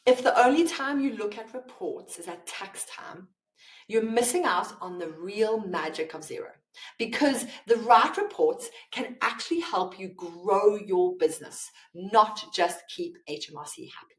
If the only time you look at reports is at tax time, you're missing out on the real magic of Xero, because the right reports can actually help you grow your business, not just keep HMRC happy.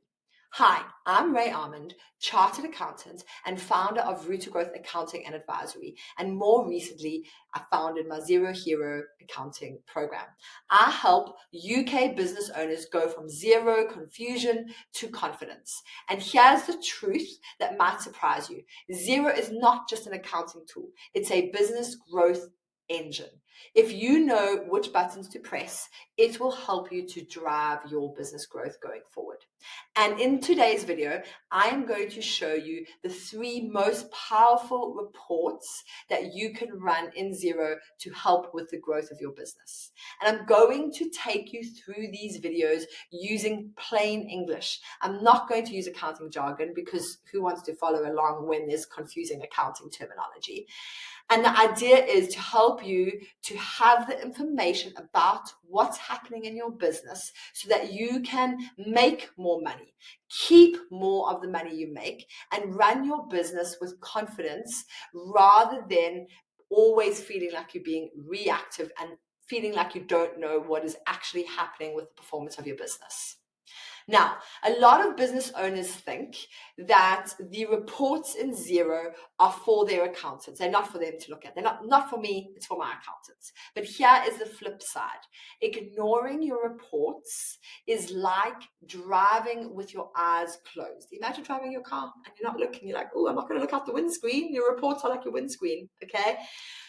Hi, I'm Ray Armand, Chartered Accountant and founder of Route to Growth Accounting and Advisory. And more recently, I founded my Xero Accounting program. I help UK business owners go from zero confusion to confidence. And here's the truth that might surprise you. Xero is not just an accounting tool. It's a business growth engine. If you know which buttons to press, it will help you to drive your business growth going forward. And in today's video, I am going to show you the 3 most powerful reports that you can run in Xero to help with the growth of your business. And I'm going to take you through these videos using plain English. I'm not going to use accounting jargon, because who wants to follow along when there's confusing accounting terminology? And the idea is to help you to have the information about what's happening in your business so that you can make more money, keep more of the money you make, and run your business with confidence rather than always feeling like you're being reactive and feeling like you don't know what is actually happening with the performance of your business. Now, a lot of business owners think that the reports in Xero are for their accountants. They're not for them to look at. They're not for me, it's for my accountants. But here is the flip side. Ignoring your reports is like driving with your eyes closed. Imagine driving your car and you're not looking. You're like, oh, I'm not going to look out the windscreen. Your reports are like your windscreen, okay?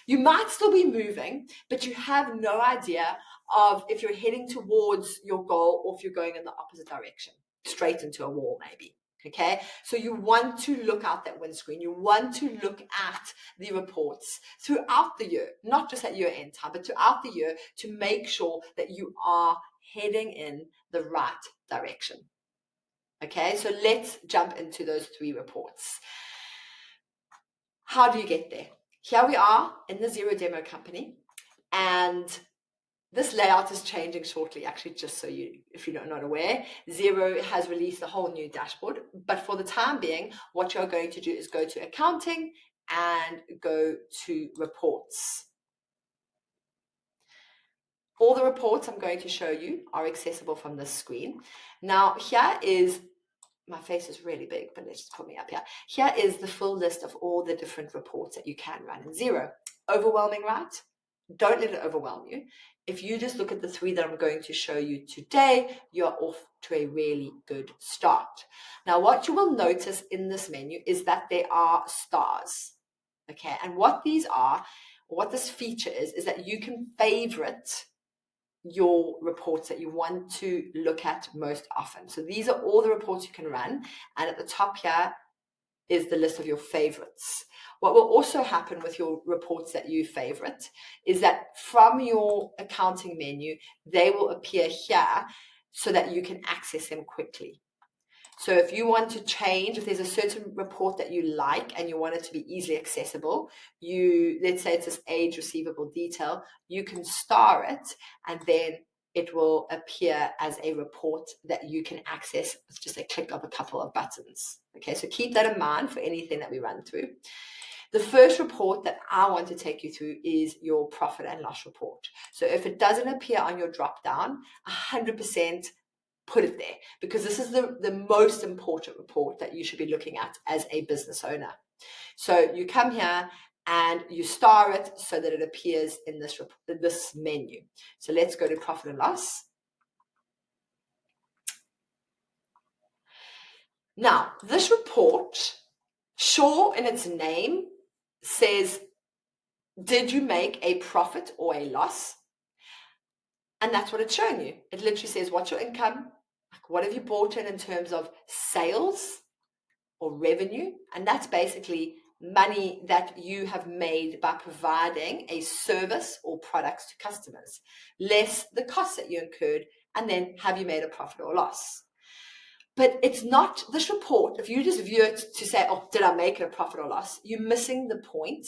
You might still be moving, but you have no idea of if you're heading towards your goal or if you're going in the opposite direction, straight into a wall maybe, okay? So you want to look out that windscreen. You want to look at the reports throughout the year, not just at year-end time, but throughout the year, to make sure that you are heading in the right direction, okay? So let's jump into those 3 reports. How do you get there? Here we are in the Xero demo company, and this layout is changing shortly, actually, just so if you're not aware. Xero has released a whole new dashboard, but for the time being, what you're going to do is go to accounting and go to reports. All the reports I'm going to show you are accessible from this screen. Now, here is, my face is really big, but let's just put me up here. Here is the full list of all the different reports that you can run in Xero. Overwhelming, right? Don't let it overwhelm you. If you just look at the 3 that I'm going to show you today, you're off to a really good start. Now, what you will notice in this menu is that there are stars, okay? And what these are, what this feature is that you can favorite your reports that you want to look at most often. So these are all the reports you can run. And at the top here is the list of your favorites. What will also happen with your reports that you favorite is that from your accounting menu, they will appear here so that you can access them quickly. So if you want to change, if there's a certain report that you like and you want it to be easily accessible, let's say it's this age receivable detail, you can star it and then it will appear as a report that you can access with just a click of a couple of buttons. Okay, so keep that in mind for anything that we run through. The first report that I want to take you through is your profit and loss report. So if it doesn't appear on your drop down, 100% put it there, because this is the most important report that you should be looking at as a business owner. So you come here and you star it so that it appears in this menu. So let's go to profit and loss. Now, this report, sure in its name, says, did you make a profit or a loss? And that's what it's showing you. It literally says, what's your income? What have you brought in terms of sales or revenue? And that's basically money that you have made by providing a service or products to customers, less the costs that you incurred, and then have you made a profit or loss? But it's not this report. If you just view it to say, oh, did I make it a profit or loss? You're missing the point.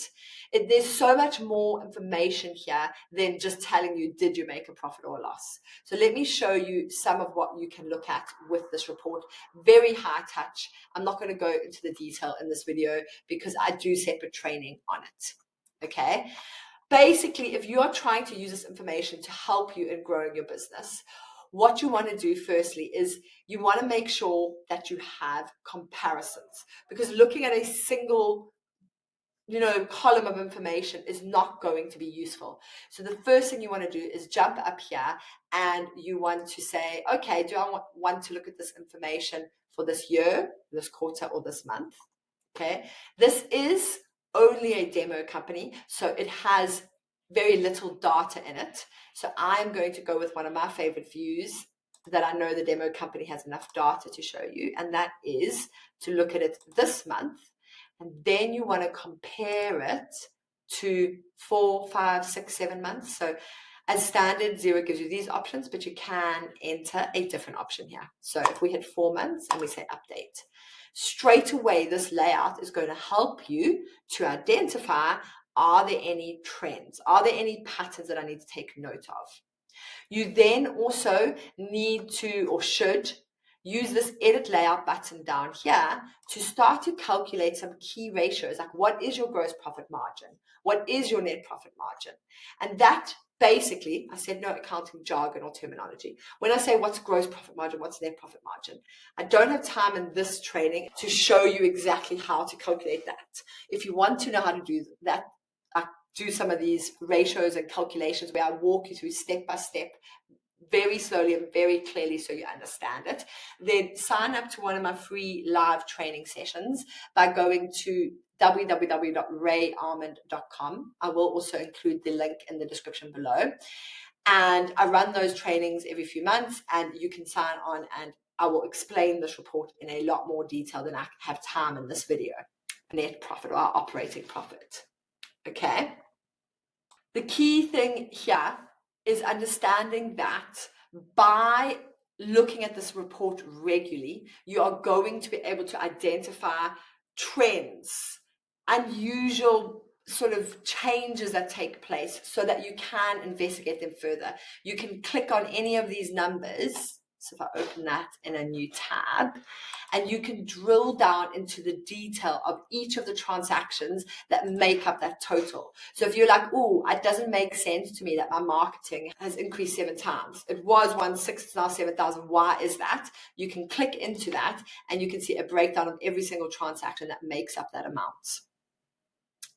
There's so much more information here than just telling you, did you make a profit or a loss? So let me show you some of what you can look at with this report. Very high touch. I'm not going to go into the detail in this video because I do separate training on it. Okay. Basically, if you are trying to use this information to help you in growing your business, what you want to do firstly is you want to make sure that you have comparisons, because looking at a single column of information is not going to be useful. So the first thing you want to do is jump up here and you want to say, okay, do I want to look at this information for this year, this quarter, or this month? Okay, this is only a demo company, so it has very little data in it. So I'm going to go with one of my favorite views that I know the demo company has enough data to show you, and that is to look at it this month, and then you want to compare it to 4, 5, 6, 7 months. So as standard, Xero gives you these options, but you can enter a different option here. So if we hit 4 months and we say update, straight away this layout is going to help you to identify, are there any trends? Are there any patterns that I need to take note of? You then also need to, or should, use this edit layout button down here to start to calculate some key ratios, like what is your gross profit margin? What is your net profit margin? And that basically, I said no accounting jargon or terminology. When I say what's gross profit margin, what's net profit margin, I don't have time in this training to show you exactly how to calculate that. If you want to know how to do that, I do some of these ratios and calculations where I walk you through step by step, very slowly and very clearly so you understand it. Then sign up to one of my free live training sessions by going to www.rayarmand.com. I will also include the link in the description below. And I run those trainings every few months, and you can sign on and I will explain this report in a lot more detail than I have time in this video. Net profit or operating profit. Okay. The key thing here is understanding that by looking at this report regularly, you are going to be able to identify trends, unusual sort of changes that take place so that you can investigate them further. You can click on any of these numbers. So if I open that in a new tab, and you can drill down into the detail of each of the transactions that make up that total. So if you're like, oh, it doesn't make sense to me that my marketing has increased 7 times. It was 1,600, it's now 7,000. Why is that? You can click into that and you can see a breakdown of every single transaction that makes up that amount.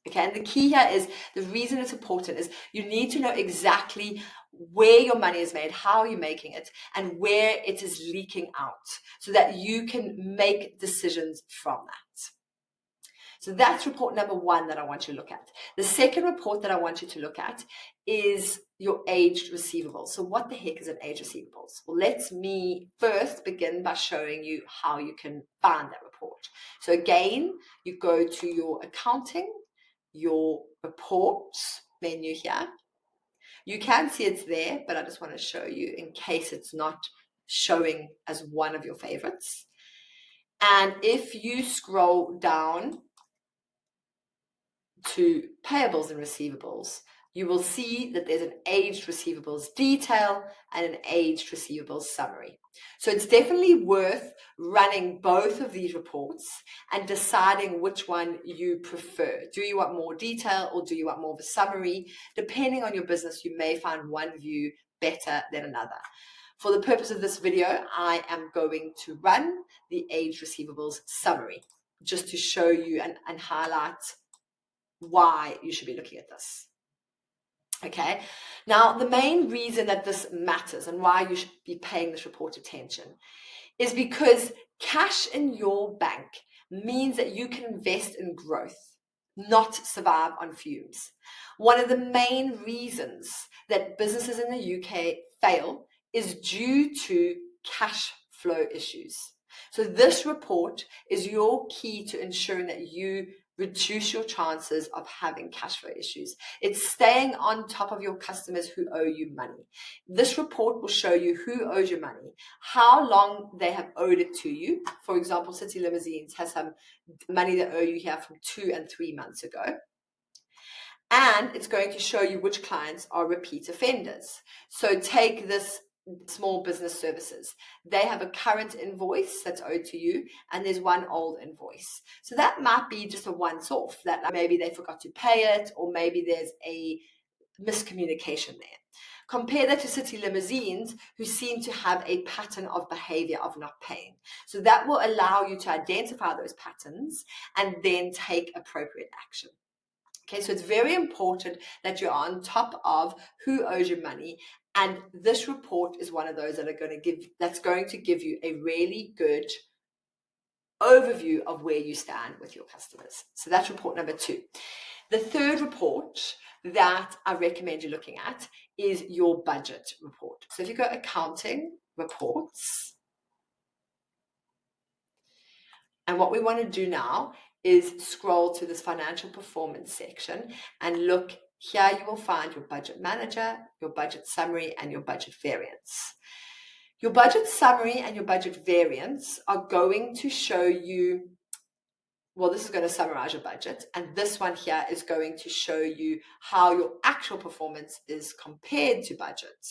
Okay, and the key here is, the reason it's important is you need to know exactly where your money is made, how you're making it, and where it is leaking out so that you can make decisions from that. So that's report number 1 that I want you to look at. The second report that I want you to look at is your aged receivables. So what the heck is an aged receivables? Well, let me first begin by showing you how you can find that report. So again, you go to your accounting, your reports menu here. You can see it's there, but I just want to show you in case it's not showing as one of your favorites. And if you scroll down to payables and receivables, you will see that there's an aged receivables detail and an aged receivables summary. So it's definitely worth running both of these reports and deciding which one you prefer. Do you want more detail or do you want more of a summary? Depending on your business, you may find one view better than another. For the purpose of this video, I am going to run the aged receivables summary just to show you and highlight why you should be looking at this. Okay, now the main reason that this matters and why you should be paying this report attention is because cash in your bank means that you can invest in growth, not survive on fumes. One of the main reasons that businesses in the UK fail is due to cash flow issues. So this report is your key to ensuring that you reduce your chances of having cash flow issues. It's staying on top of your customers who owe you money. This report will show you who owes you money, how long they have owed it to you. For example, City Limousines has some money that owe you here from 2 and 3 months ago. And it's going to show you which clients are repeat offenders. So take this small business services. They have a current invoice that's owed to you, and there's one old invoice. So that might be just a once-off, that maybe they forgot to pay it, or maybe there's a miscommunication there. Compare that to City Limousines, who seem to have a pattern of behavior of not paying. So that will allow you to identify those patterns and then take appropriate action. Okay, so it's very important that you're on top of who owes you money, and this report is one of those that's going to give you a really good overview of where you stand with your customers. So that's report number 2. The third report that I recommend you looking at is your budget report. So if you go accounting reports, and what we want to do now is scroll to this financial performance section and look. Here you will find your budget manager, your budget summary, and your budget variance. Your budget summary and your budget variance are going to show you, well, this is going to summarize your budget, and this one here is going to show you how your actual performance is compared to budget.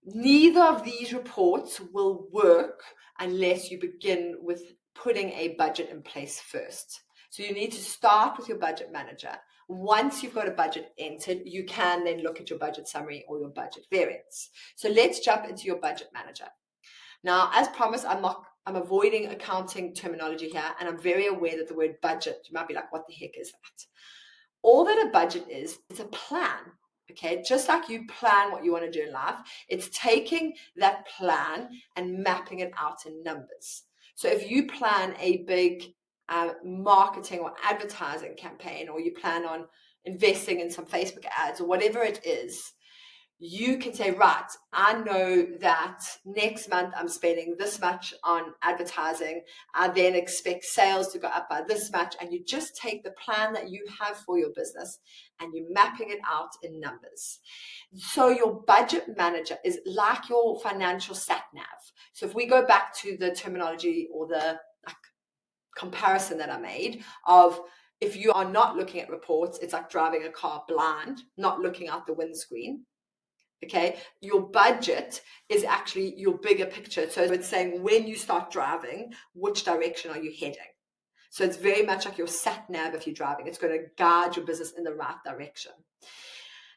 Neither of these reports will work unless you begin with putting a budget in place first. So you need to start with your budget manager. Once you've got a budget entered, you can then look at your budget summary or your budget variance. So let's jump into your budget manager. Now, as promised, I'm avoiding accounting terminology here, and I'm very aware that the word budget, you might be like, what the heck is that? All that a budget is, it's a plan. Okay, just like you plan what you want to do in life, it's taking that plan and mapping it out in numbers. So if you plan a big marketing or advertising campaign, or you plan on investing in some Facebook ads or whatever it is, you can say, right, I know that next month I'm spending this much on advertising. I then expect sales to go up by this much. And you just take the plan that you have for your business and you're mapping it out in numbers. So your budget manager is like your financial sat nav. So if we go back to the terminology or the comparison that I made of, if you are not looking at reports, it's like driving a car blind, not looking out the windscreen. Okay, your budget is actually your bigger picture. So it's saying, when you start driving, which direction are you heading? So it's very much like your sat nav. If you're driving, it's going to guide your business in the right direction.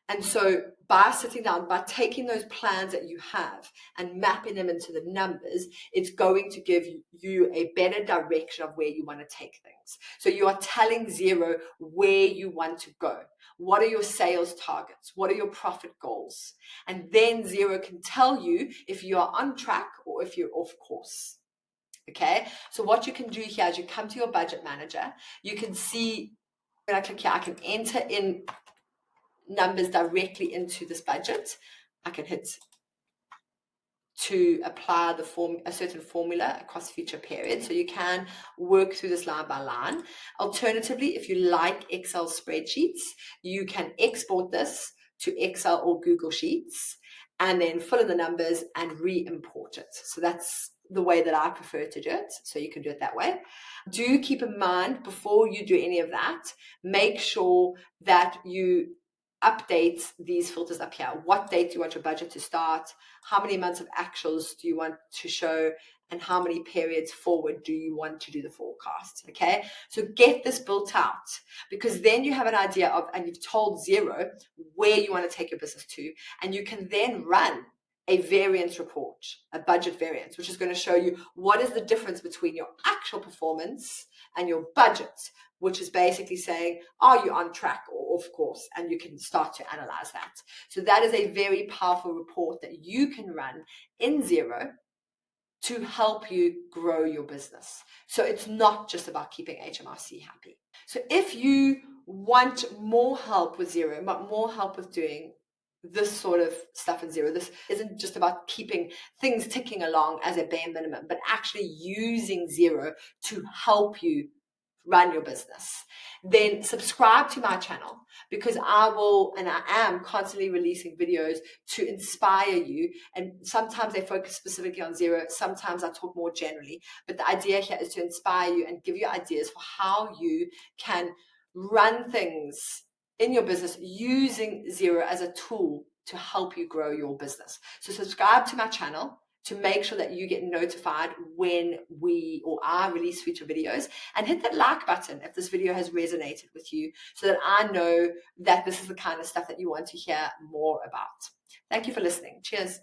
And so by sitting down, by taking those plans that you have and mapping them into the numbers, it's going to give you a better direction of where you want to take things. So you are telling Xero where you want to go. What are your sales targets? What are your profit goals? And then Xero can tell you if you are on track or if you're off course. Okay, so what you can do here is you come to your budget manager. You can see, when I click here, I can enter in numbers directly into this budget. I can hit to apply a certain formula across future periods. So you can work through this line by line. Alternatively, if you like Excel spreadsheets, you can export this to Excel or Google Sheets and then fill in the numbers and re-import it. So that's the way that I prefer to do it. So you can do it that way. Do keep in mind, before you do any of that, make sure that you update these filters up here. What date do you want your budget to start? How many months of actuals do you want to show? And how many periods forward do you want to do the forecast? Okay, so get this built out, because then you have an idea of, and you've told Xero where you want to take your business to, and you can then run a variance report, a budget variance, which is going to show you what is the difference between your actual performance and your budget, which is basically saying, are you on track or off course? And you can start to analyze that. So that is a very powerful report that you can run in Xero to help you grow your business. So it's not just about keeping HMRC happy. So if you want more help with Xero, more help with doing this sort of stuff in Xero, this isn't just about keeping things ticking along as a bare minimum, but actually using Xero to help you run your business, then subscribe to my channel, because I will, and I am constantly releasing videos to inspire you. And sometimes they focus specifically on Xero, sometimes I talk more generally. But the idea here is to inspire you and give you ideas for how you can run things in your business using Xero as a tool to help you grow your business. So subscribe to my channel to make sure that you get notified when I release future videos, and hit that like button if this video has resonated with you, so that I know that this is the kind of stuff that you want to hear more about. Thank you for listening. Cheers.